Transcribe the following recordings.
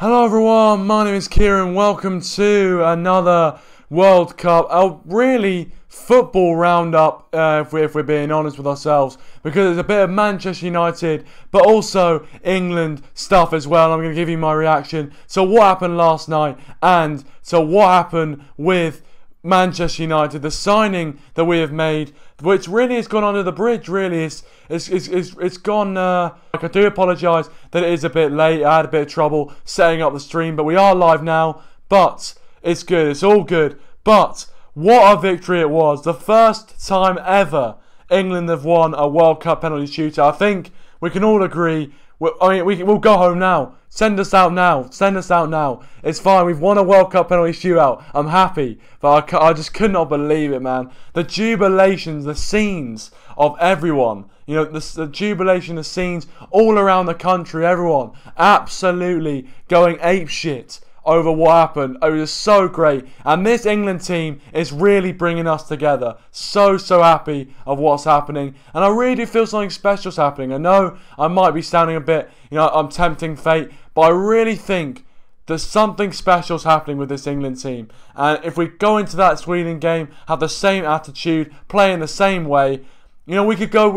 Hello everyone, my name is Kieran. Welcome to another World Cup, a really football roundup, if we're being honest with ourselves, because there's a bit of Manchester United, but also England stuff as well. I'm going to give you my reaction to what happened last night and to what happened with Manchester United, the signing that we have made, which really has gone under the bridge. Really, it's gone. I do apologise that it is a bit late. I had a bit of trouble setting up the stream, but we are live now. But it's good. It's all good. But what a victory it was! The first time ever England have won a World Cup penalty shootout. I think we can all agree. We'll go home now. Send us out now. Send us out now. It's fine. We've won a World Cup penalty shootout. I'm happy. But I just could not believe it, man. The jubilations, the scenes of everyone. You know, the jubilation, the scenes all around the country. Everyone absolutely going apeshit over what happened. It was so great. And this England team is really bringing us together. So happy of what's happening. And I really do feel something special's happening. I know I might be sounding a bit, I'm tempting fate. But I really think there's something special's happening with this England team. And if we go into that Sweden game, have the same attitude, play in the same way, we could go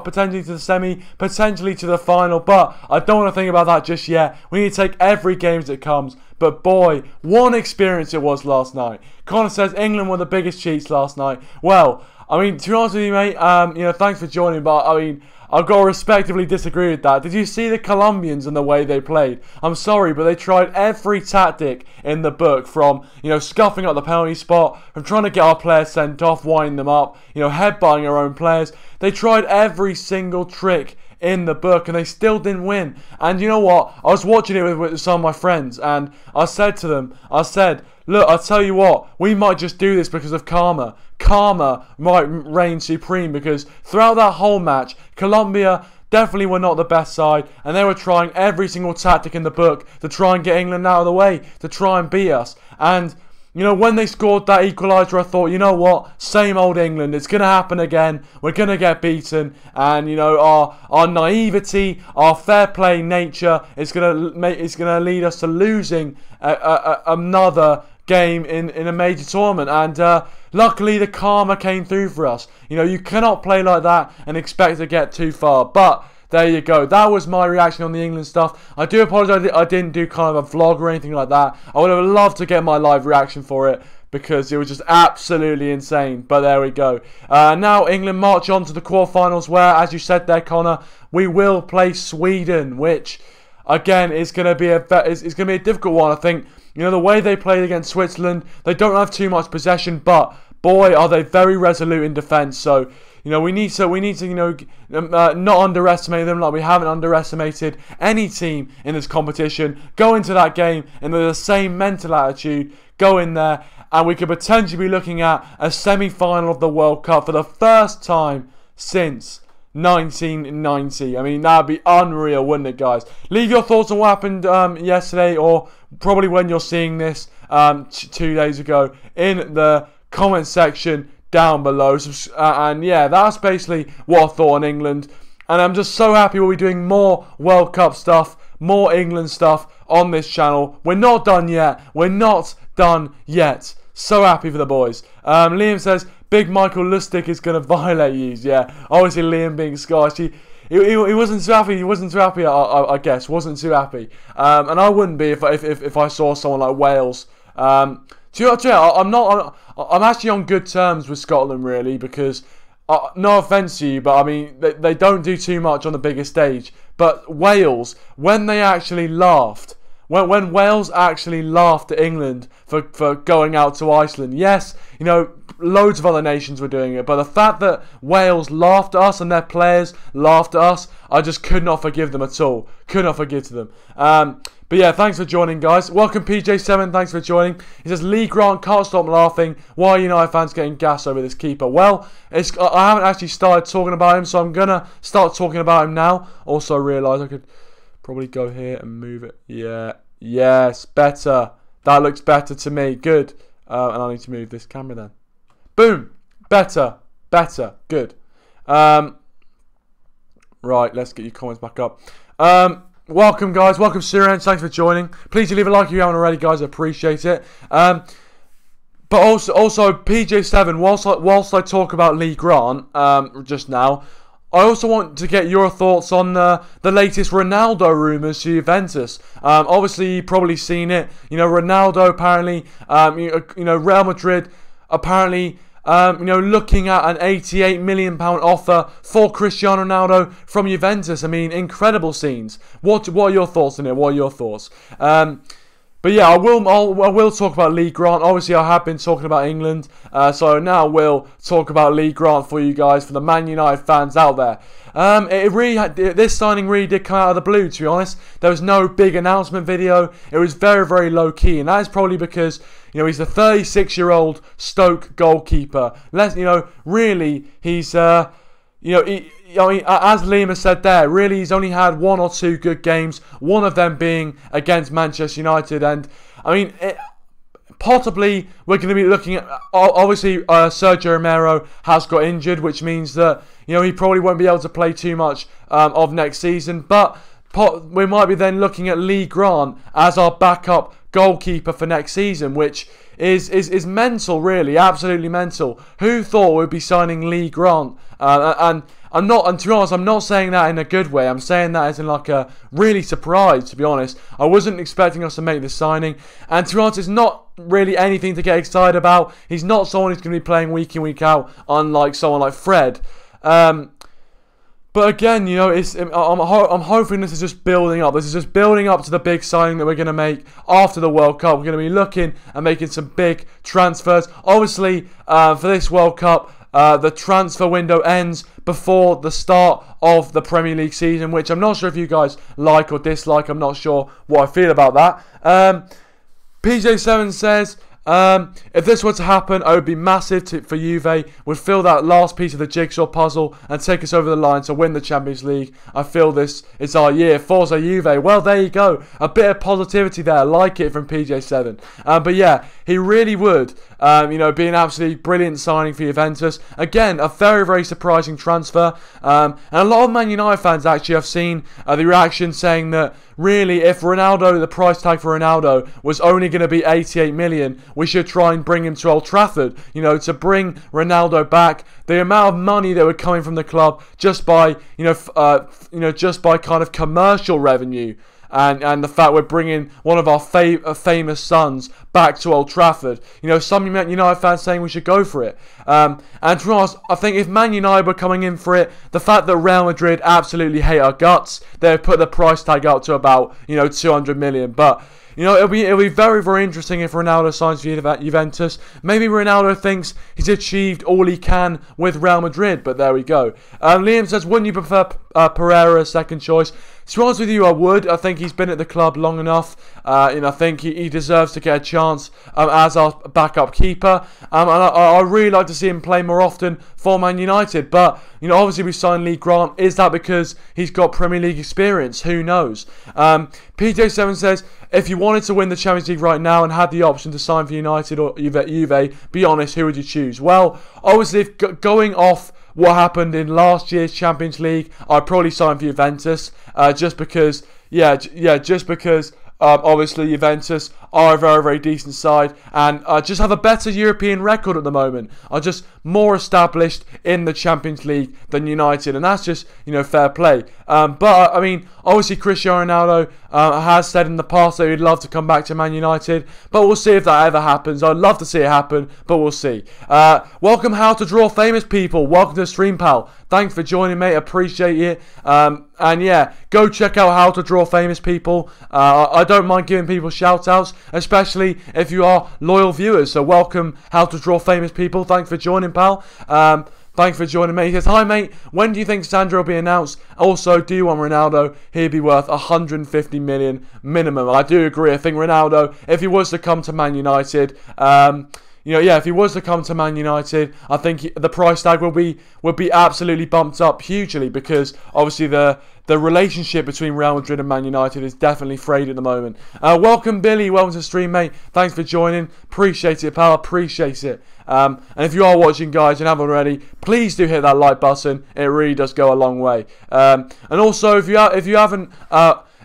potentially to the semi, potentially to the final, but I don't want to think about that just yet. We need to take every game as it comes. But boy, what an experience it was last night. Connor says England were the biggest cheats last night. Well, to be honest with you, mate, thanks for joining, but I've got to respectively disagree with that. Did you see the Colombians and the way they played? I'm sorry, but they tried every tactic in the book, from, scuffing up the penalty spot, from trying to get our players sent off, winding them up, headbutting our own players. They tried every single trick in the book and they still didn't win. And you know what? I was watching it with some of my friends and I said to them, look, I'll tell you what, we might just do this because of karma. Karma might reign supreme, because throughout that whole match, Colombia definitely were not the best side, and they were trying every single tactic in the book to try and get England out of the way, to try and beat us. And when they scored that equaliser, I thought, you know what, same old England, it's going to happen again, we're going to get beaten, and our naivety, our fair play nature is going to lead us to losing another game in a major tournament. And luckily the karma came through for us. You cannot play like that and expect to get too far. But there you go. That was my reaction on the England stuff. I do apologise I didn't do kind of a vlog or anything like that. I would have loved to get my live reaction for it, because it was just absolutely insane. But there we go. Now England march on to the quarterfinals, where, as you said there, Connor, we will play Sweden, which again is going to be a difficult one. I think the way they played against Switzerland, they don't have too much possession, but boy, are they very resolute in defence. So we need to not underestimate them, like we haven't underestimated any team in this competition. Go into that game and with the same mental attitude, go in there, and we could potentially be looking at a semi-final of the World Cup for the first time since 1990. That'd be unreal, wouldn't it, guys? Leave your thoughts on what happened yesterday, or probably when you're seeing this 2 days ago, in the comment section down below. And yeah, that's basically what I thought on England. And I'm just so happy we'll be doing more World Cup stuff, more England stuff on this channel. We're not done yet. We're not done yet. So happy for the boys. Liam says, Big Michael Lustig is going to violate you. Yeah, obviously Liam being Scottish, he wasn't too happy. He wasn't too happy. I guess wasn't too happy. And I wouldn't be if I saw someone like Wales. I'm actually on good terms with Scotland, really, because no offence to you, but they don't do too much on the bigger stage. But Wales, when they actually laughed. When Wales actually laughed at England for going out to Iceland, yes, loads of other nations were doing it, but the fact that Wales laughed at us and their players laughed at us, I just could not forgive them at all. Could not forgive them. But yeah, thanks for joining, guys. Welcome, PJ7. Thanks for joining. He says, Lee Grant can't stop laughing. Why are United fans getting gas over this keeper? Well, I haven't actually started talking about him, so I'm going to start talking about him now. Also, I realised I could probably go here and move it. Yeah. Yes. Better. That looks better to me. Good. And I need to move this camera then. Boom. Better. Better. Good. Right. Let's get your comments back up. welcome guys, welcome Sirens, thanks for joining. Please do leave a like if you haven't already, guys, I appreciate it. But also PJ7, whilst I talk about Lee Grant just now, I also want to get your thoughts on the latest Ronaldo rumours to Juventus. Obviously, you've probably seen it. You know, Ronaldo apparently, Real Madrid apparently, looking at an £88 million offer for Cristiano Ronaldo from Juventus. I mean, incredible scenes. What are your thoughts on it? What are your thoughts? But yeah, I will talk about Lee Grant. Obviously, I have been talking about England, so now we'll talk about Lee Grant for you guys, for the Man United fans out there. This signing really did come out of the blue, to be honest. There was no big announcement video. It was very, very low key, and that is probably because he's a 36-year-old Stoke goalkeeper. Really, he's as Liam has said there, really he's only had 1 or 2 good games, one of them being against Manchester United. And I mean, possibly we're going to be looking at, obviously Sergio Romero has got injured, which means that he probably won't be able to play too much of next season. But we might be then looking at Lee Grant as our backup goalkeeper for next season, which is mental, really, absolutely mental. Who thought we'd be signing Lee Grant? And to be honest, I'm not saying that in a good way. I'm saying that as in like a really surprise, to be honest. I wasn't expecting us to make this signing. And to be honest, it's not really anything to get excited about. He's not someone who's going to be playing week in, week out, unlike someone like Fred. But again, I'm hoping this is just building up. This is just building up to the big signing that we're going to make after the World Cup. We're going to be looking and making some big transfers. Obviously, for this World Cup, the transfer window ends before the start of the Premier League season, which I'm not sure if you guys like or dislike. I'm not sure what I feel about that. PJ7 says, if this were to happen, it would be massive for Juve. Would fill that last piece of the jigsaw puzzle and take us over the line to win the Champions League. I feel this is our year. Forza Juve. Well, there you go. A bit of positivity there. I like it from PJ7. But yeah, he really would. Be an absolutely brilliant signing for Juventus. Again, a very, very surprising transfer. And a lot of Man United fans actually have seen the reaction saying that really, if the price tag for Ronaldo was only going to be 88 million, we should try and bring him to Old Trafford. To bring Ronaldo back. The amount of money that would come in from the club just by, just by kind of commercial revenue. And the fact we're bringing one of our famous sons back to Old Trafford. Some United fans saying we should go for it. And to be honest, I think if Man United were coming in for it, the fact that Real Madrid absolutely hate our guts, they would put the price tag up to about 200 million. But it'll be very, very interesting if Ronaldo signs for Juventus. Maybe Ronaldo thinks he's achieved all he can with Real Madrid, but there we go. Liam says, wouldn't you prefer Pereira as second choice? To be honest with you, I would. I think he's been at the club long enough. I think he deserves to get a chance as our backup keeper. And I really like to see him play more often for Man United. But, obviously we signed Lee Grant. Is that because he's got Premier League experience? Who knows? PJ7 says, if you wanted to win the Champions League right now and had the option to sign for United or Juve, be honest, who would you choose? Well, obviously, if going off what happened in last year's Champions League, I'd probably sign for Juventus, just because obviously Juventus are a very, very decent side and just have a better European record at the moment. Are just more established in the Champions League than United, and that's just fair play. But I mean, obviously Cristiano Ronaldo has said in the past that he'd love to come back to Man United, but we'll see if that ever happens. I'd love to see it happen, but we'll see. Welcome, How to Draw Famous People. Welcome to the stream, pal. Thanks for joining, mate. Appreciate it. And yeah, go check out How to Draw Famous People. I don't mind giving people shout outs, especially if you are loyal viewers. So welcome, How to Draw Famous People. Thanks for joining, pal. Thanks for joining me. He says, hi mate, when do you think Sandro will be announced? Also, do you want Ronaldo? He'd be worth 150 million minimum. I do agree. I think Ronaldo, if he was to come to Man United, if he was to come to Man United, I think the price tag would be absolutely bumped up hugely, because obviously the relationship between Real Madrid and Man United is definitely frayed at the moment. Welcome, Billy. Welcome to the stream, mate. Thanks for joining. Appreciate it, pal. Appreciate it. And if you are watching, guys, and haven't already, please do hit that like button. It really does go a long way. And also, if you haven't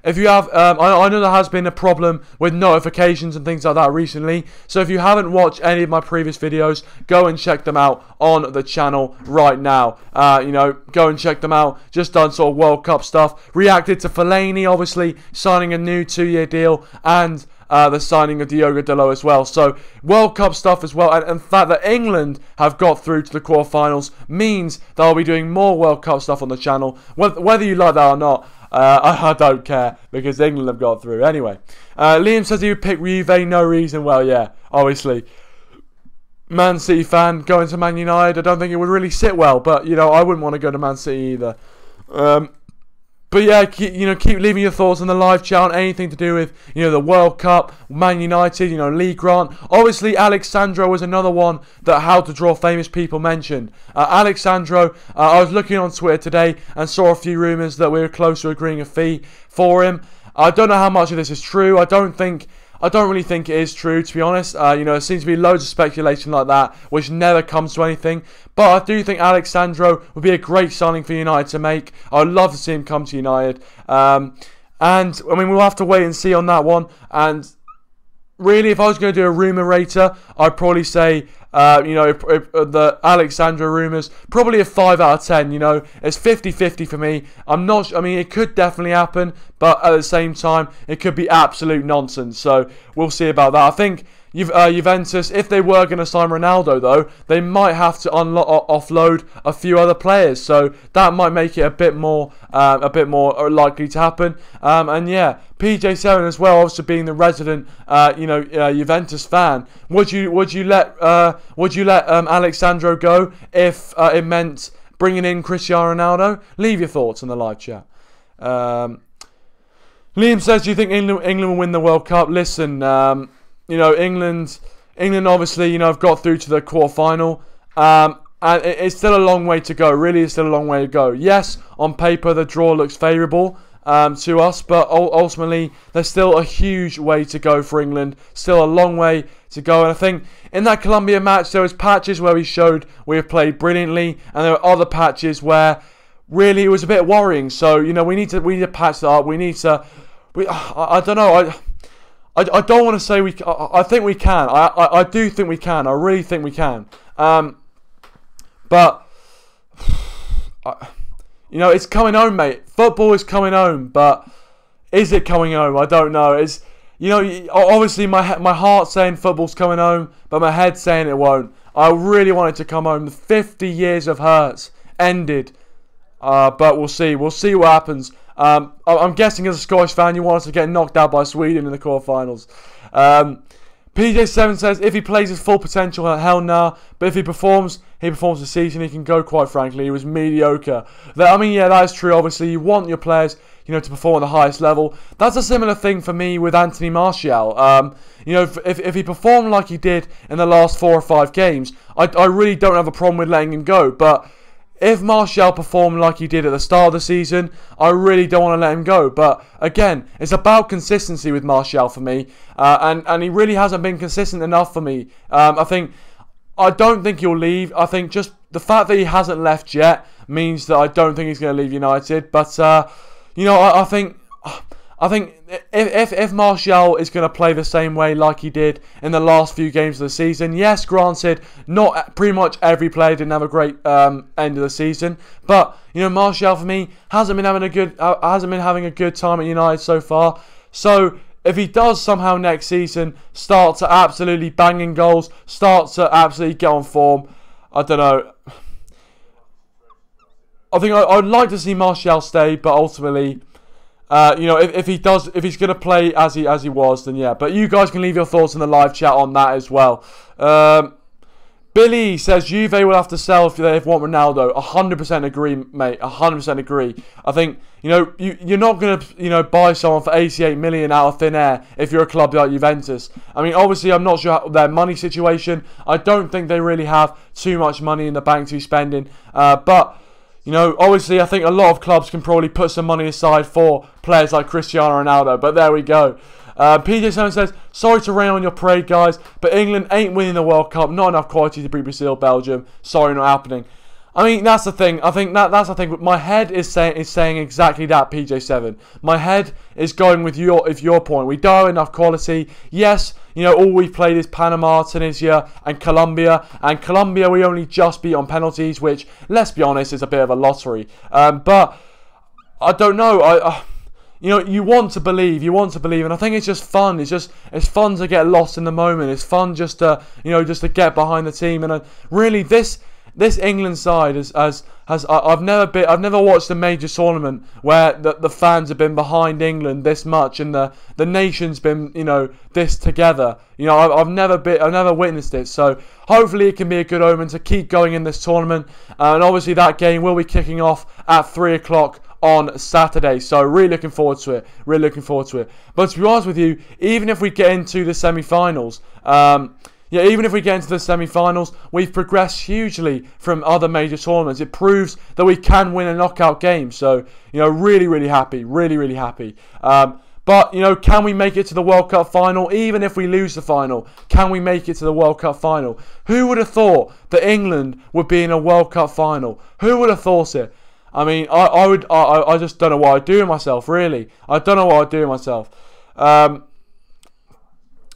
if you have, I know there has been a problem with notifications and things like that recently. So if you haven't watched any of my previous videos, go and check them out on the channel right now. You know, go and check them out. Just done sort of World Cup stuff. Reacted to Fellaini, obviously, signing a new 2-year deal, and the signing of Diogo Dalot as well. So World Cup stuff as well, and the fact that England have got through to the quarterfinals means that I'll be doing more World Cup stuff on the channel. Whether you like that or not, I don't care, because England have got through. Anyway, Liam says he would pick Juve, no reason. Well, yeah, obviously, Man City fan going to Man United, I don't think it would really sit well, but, you know, I wouldn't want to go to Man City either. But yeah, keep leaving your thoughts in the live chat on anything to do with, you know, the World Cup, Man United, you know, Lee Grant. Obviously, Alexandro was another one that How to Draw Famous people mentioned. Alexandro, I was looking on Twitter today and saw a few rumours that we were close to agreeing a fee for him. I don't know how much of this is true. I don't really think it is true, to be honest. You know, there seems to be loads of speculation like that, which never comes to anything. But I do think Alexandro would be a great signing for United to make. I would love to see him come to United. And, I mean, we'll have to wait and see on that one. And really, if I was going to do a rumour rater, I'd probably say, you know, the Alexandro rumours, probably a 5 out of 10, you know. It's 50-50 for me. I mean, it could definitely happen, but at the same time, it could be absolute nonsense. So, we'll see about that. I think Juventus, if they were going to sign Ronaldo, though, they might have to offload a few other players. So, that might make it a bit more likely to happen. And yeah, PJ7 as well, obviously being the resident, Juventus fan. Would you let Alexandro go if it meant bringing in Cristiano Ronaldo? Leave your thoughts in the live chat. Liam says, do you think England will win the World Cup? Listen, you know, England obviously, you know, have got through to the quarterfinal. And it's still a long way to go. Really, it's still a long way to go. Yes, on paper, the draw looks favourable to us, but ultimately, there's still a huge way to go for England. Still a long way to go. And I think in that Colombia match, there was patches where we showed we have played brilliantly, and there were other patches where really it was a bit worrying. So, you know, we need to patch that up. I don't know. I don't want to say we. I think we can. I do think we can. I really think we can. But you know, it's coming home, mate. Football is coming home, but is it coming home? I don't know. It's, you know, obviously my heart's saying football's coming home, but my head's saying it won't. I really want it to come home. The 50 years of hurts ended, but we'll see. We'll see what happens. I'm guessing as a Scottish fan, you want us to get knocked out by Sweden in the quarterfinals. PJ7 says, if he plays his full potential, hell nah. But if he performs the season, he can go, quite frankly. He was mediocre. I mean, yeah, that is true. Obviously, you want your players, you know, to perform at the highest level. That's a similar thing for me with Anthony Martial. You know, if he performed like he did in the last 4 or 5 games, I really don't have a problem with letting him go. But if Martial performed like he did at the start of the season, I really don't want to let him go. But again, it's about consistency with Martial for me, and he really hasn't been consistent enough for me. I don't think he'll leave. I think just the fact that he hasn't left yet means that I don't think he's going to leave United. But you know, I think if Martial is going to play the same way like he did in the last few games of the season, yes, granted, not pretty much every player didn't have a great end of the season, but you know, Martial for me hasn't been having a good time at United so far. So if he does somehow next season start to absolutely banging goals, start to absolutely get on form, I don't know. I think I'd like to see Martial stay, but ultimately, you know, if he's going to play as he was, then yeah. But you guys can leave your thoughts in the live chat on that as well. Billy says Juve will have to sell if they want Ronaldo. 100% agree, mate. 100% agree. I think, you know, you're not going to, you know, buy someone for 88 million out of thin air if you're a club like Juventus. I mean, obviously, I'm not sure their money situation. I don't think they really have too much money in the bank to be spending. But you know, obviously, I think a lot of clubs can probably put some money aside for players like Cristiano Ronaldo. But there we go. PJ7 says, sorry to rain on your parade, guys, but England ain't winning the World Cup. Not enough quality to beat Brazil, Belgium. Sorry, not happening. I mean, that's the thing. I think that's the thing. My head is saying exactly that, PJ7. My head is going with your point. We don't have enough quality. Yes, you know, all we've played is Panama, Tunisia, and Colombia. And Colombia we only just beat on penalties, which, let's be honest, is a bit of a lottery. But I don't know. You know, you want to believe, and I think it's just fun. It's fun to get lost in the moment. It's fun just to, you know, just to get behind the team. And really, this England side I've never watched a major tournament where the fans have been behind England this much and the nation's been, you know, this together. You know, I've never witnessed it. So hopefully it can be a good omen to keep going in this tournament. And obviously that game will be kicking off at 3 o'clock on Saturday, so really looking forward to it. But to be honest with you, even if we get into the semi-finals, we've progressed hugely from other major tournaments. It proves that we can win a knockout game. So, you know, really happy. But, you know, can we make it to the World Cup final? Even if we lose the final, can we make it to the World Cup final? Who would have thought that England would be in a World Cup final? Who would have thought it? I mean, I just don't know what I'd do with myself, really. I don't know what I'd do with myself. But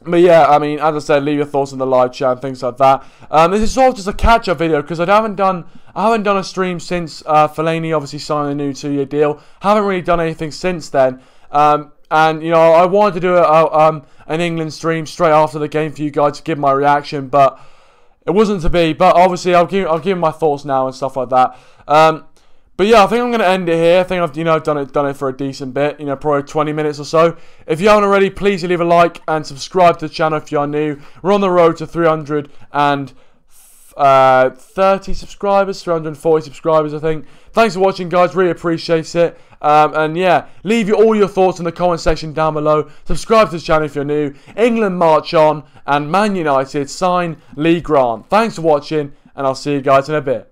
yeah, I mean, as I said, leave your thoughts in the live chat and things like that. This is sort of just a catch-up video because I haven't done a stream since Fellaini obviously signed a new 2-year deal. Haven't really done anything since then. And you know, I wanted to do an England stream straight after the game for you guys to give my reaction, but it wasn't to be. But obviously, I'll give my thoughts now and stuff like that. But yeah, I think I'm going to end it here. I think I've done it for a decent bit, you know, probably 20 minutes or so. If you haven't already, please leave a like and subscribe to the channel if you are new. We're on the road to 330 subscribers, 340 subscribers, I think. Thanks for watching, guys. Really appreciate it. And yeah, leave all your thoughts in the comment section down below. Subscribe to the channel if you're new. England march on, and Man United sign Lee Grant. Thanks for watching, and I'll see you guys in a bit.